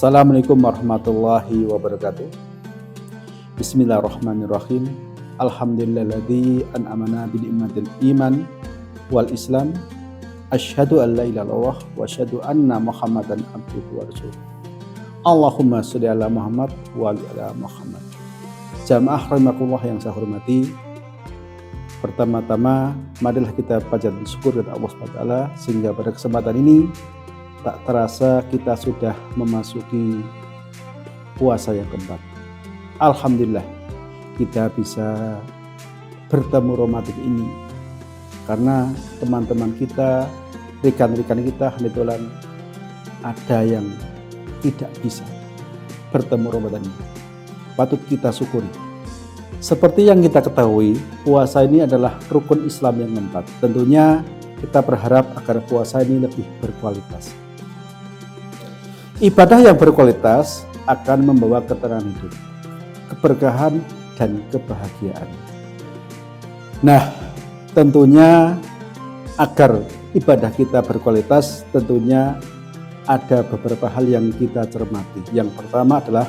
Assalamualaikum warahmatullahi wabarakatuh. Bismillahirrahmanirrahim. Alhamdulillahilladzi an'amana bi ni'matil iman wal islam. Asyhadu an la ilaha illallah wa asyhadu anna Muhammadan abduhu wa rasuluh. Allahumma sholli ala Muhammad wa ala Muhammad. Jamaah rahimakumullah yang saya hormati. Pertama-tama, marilah kita panjatkan syukur kepada Allah SWT sehingga pada kesempatan ini tak terasa kita sudah memasuki puasa yang keempat. Alhamdulillah kita bisa bertemu Ramadan ini karena teman-teman kita, rekan-rekan kita kebetulan ada yang tidak bisa bertemu Ramadan ini. Patut kita syukuri. Seperti yang kita ketahui, puasa ini adalah rukun Islam yang keempat. Tentunya kita berharap agar puasa ini lebih berkualitas. Ibadah yang berkualitas akan membawa ketenangan hidup, keberkahan, dan kebahagiaan. Nah, tentunya agar ibadah kita berkualitas, tentunya ada beberapa hal yang kita cermati. Yang pertama adalah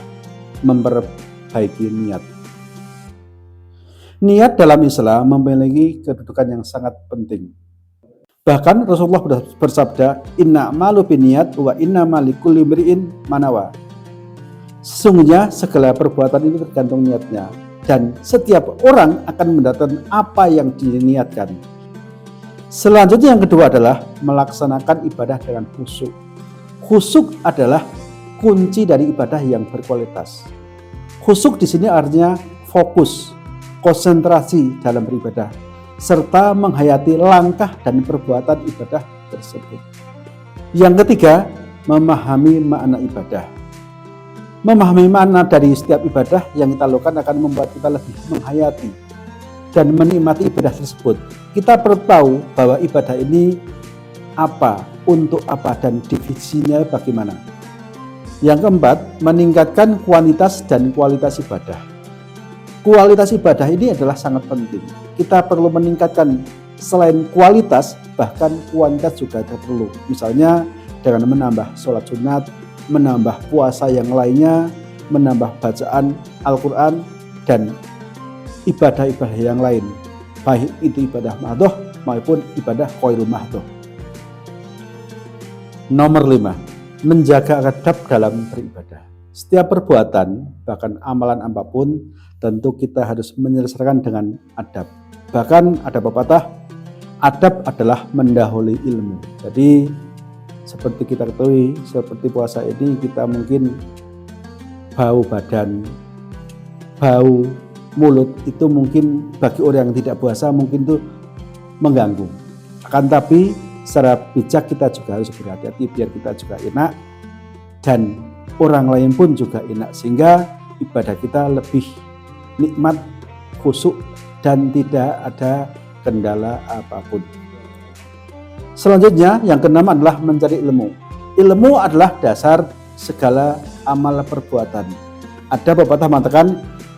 memperbaiki niat. Niat dalam Islam memiliki kedudukan yang sangat penting. Bahkan Rasulullah bersabda, "Inna malu binniat wa inna malikulli imri'in manawa." Sesungguhnya segala perbuatan itu tergantung niatnya dan setiap orang akan mendapatkan apa yang diniatkan. Selanjutnya yang kedua adalah melaksanakan ibadah dengan khusyuk. Khusyuk adalah kunci dari ibadah yang berkualitas. Khusyuk di sini artinya fokus, konsentrasi dalam beribadah, serta menghayati langkah dan perbuatan ibadah tersebut. Yang ketiga, memahami makna ibadah. Memahami makna dari setiap ibadah yang kita lakukan akan membuat kita lebih menghayati dan menikmati ibadah tersebut. Kita perlu tahu bahwa ibadah ini apa, untuk apa, dan definisinya bagaimana. Yang keempat, meningkatkan kuantitas dan kualitas ibadah. Kualitas ibadah ini adalah sangat penting. Kita perlu meningkatkan selain kualitas, bahkan kuantitas juga perlu. Misalnya dengan menambah sholat sunat, menambah puasa yang lainnya, menambah bacaan Al-Quran, dan ibadah-ibadah yang lain. Baik itu ibadah mahdoh maupun ibadah ghairul mahdoh. Nomor 5, menjaga adab dalam beribadah. Setiap perbuatan, bahkan amalan apapun, tentu kita harus menyelesaikan dengan adab. Bahkan ada pepatah, adab adalah mendahului ilmu. Jadi seperti kita ketahui, seperti puasa ini kita mungkin bau badan, bau mulut itu mungkin bagi orang yang tidak puasa mungkin itu mengganggu. Akan tapi secara bijak kita juga harus berhati-hati biar kita juga enak dan orang lain pun juga enak, sehingga ibadah kita lebih nikmat, khusyuk, dan tidak ada kendala apapun. Selanjutnya yang keenam adalah mencari ilmu. Ilmu adalah dasar segala amal perbuatan. Ada pepatah mengatakan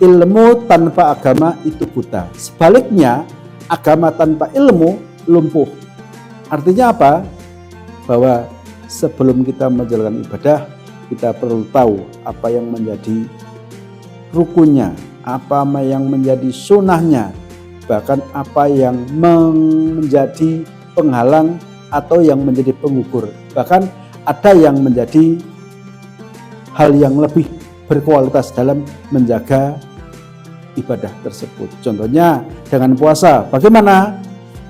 ilmu tanpa agama itu buta. Sebaliknya agama tanpa ilmu lumpuh. Artinya apa? Bahwa sebelum kita menjalankan ibadah, kita perlu tahu apa yang menjadi rukunnya, apa yang menjadi sunnahnya, bahkan apa yang menjadi penghalang atau yang menjadi pengukur. Bahkan ada yang menjadi hal yang lebih berkualitas dalam menjaga ibadah tersebut. Contohnya dengan puasa, bagaimana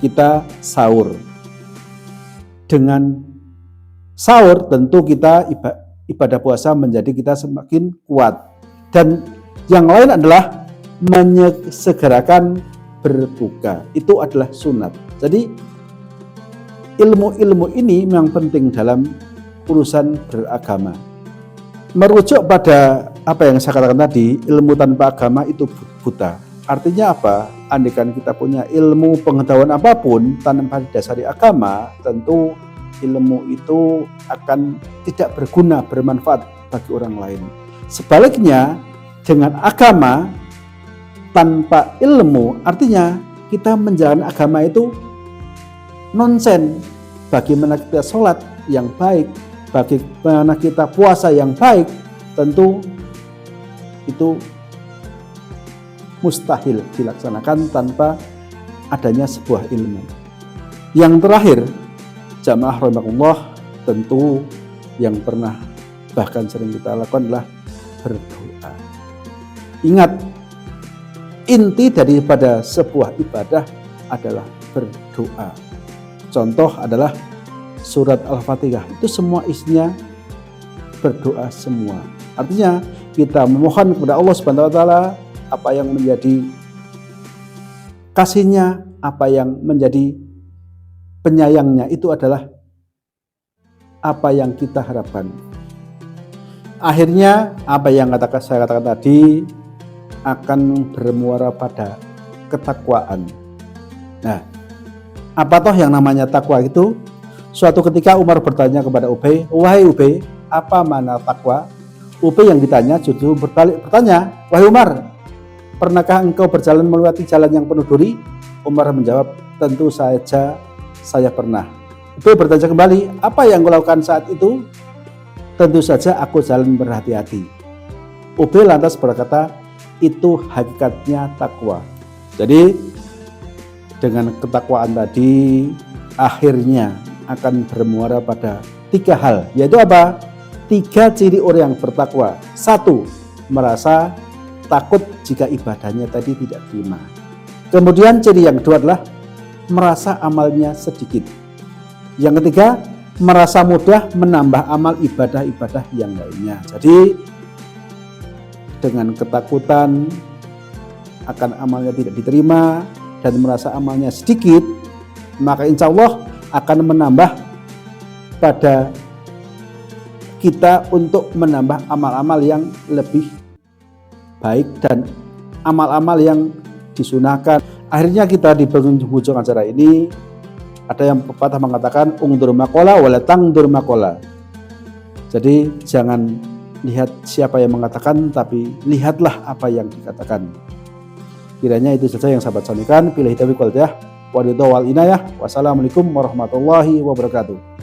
kita sahur. Dengan sahur tentu kita ibadah puasa menjadi kita semakin kuat. Dan yang lain adalah menyegerakan berbuka. Itu adalah sunat. Jadi ilmu-ilmu ini memang penting dalam urusan beragama. Merujuk pada apa yang saya katakan tadi, ilmu tanpa agama itu buta. Artinya apa? Andaikan kita punya ilmu pengetahuan apapun tanpa didasari agama, tentu ilmu itu akan tidak berguna, bermanfaat bagi orang lain. Sebaliknya, dengan agama tanpa ilmu, artinya kita menjalankan agama itu nonsen. Bagaimana kita sholat yang baik, bagaimana kita puasa yang baik, tentu itu mustahil dilaksanakan tanpa adanya sebuah ilmu. Yang terakhir, jamaah rahimakumullah, tentu yang pernah bahkan sering kita lakukan adalah berdoa. Ingat, inti daripada sebuah ibadah adalah berdoa. Contoh adalah surat Al-Fatihah, itu semua isinya berdoa semua. Artinya kita memohon kepada Allah Subhanahu wa taala apa yang menjadi kasihnya, apa yang menjadi penyayangnya, itu adalah apa yang kita harapkan. Akhirnya apa yang saya katakan tadi akan bermuara pada ketakwaan. Nah, apa toh yang namanya takwa itu? Suatu ketika Umar bertanya kepada Ubay, "Wahai Ubay, apa makna takwa?" Ubay yang ditanya justru berbalik bertanya, "Wahai Umar, pernahkah engkau berjalan melewati jalan yang penuh duri?" Umar menjawab, "Tentu saja saya pernah." Ubay bertanya kembali, "Apa yang kau lakukan saat itu?" "Tentu saja aku jalan berhati-hati." Ubay lantas berkata, "Itu hakikatnya takwa." Jadi dengan ketakwaan tadi akhirnya akan bermuara pada 3 hal, yaitu apa? 3 ciri orang yang bertakwa. 1, merasa takut jika ibadahnya tadi tidak terima. Kemudian ciri yang kedua adalah merasa amalnya sedikit. Yang ketiga, merasa mudah menambah amal ibadah-ibadah yang lainnya. Jadi dengan ketakutan akan amalnya tidak diterima dan merasa amalnya sedikit, maka insya Allah akan menambah pada kita untuk menambah amal-amal yang lebih baik dan amal-amal yang disunahkan. Akhirnya kita di penghujung acara ini ada yang pepatah mengatakan ungdur makola wala tangdur makola. Jadi jangan lihat siapa yang mengatakan, tapi lihatlah apa yang dikatakan. Kiranya itu saja yang sahabat sampaikan. Billahi taufiq wal hidayah. Wassalamualaikum warahmatullahi wabarakatuh.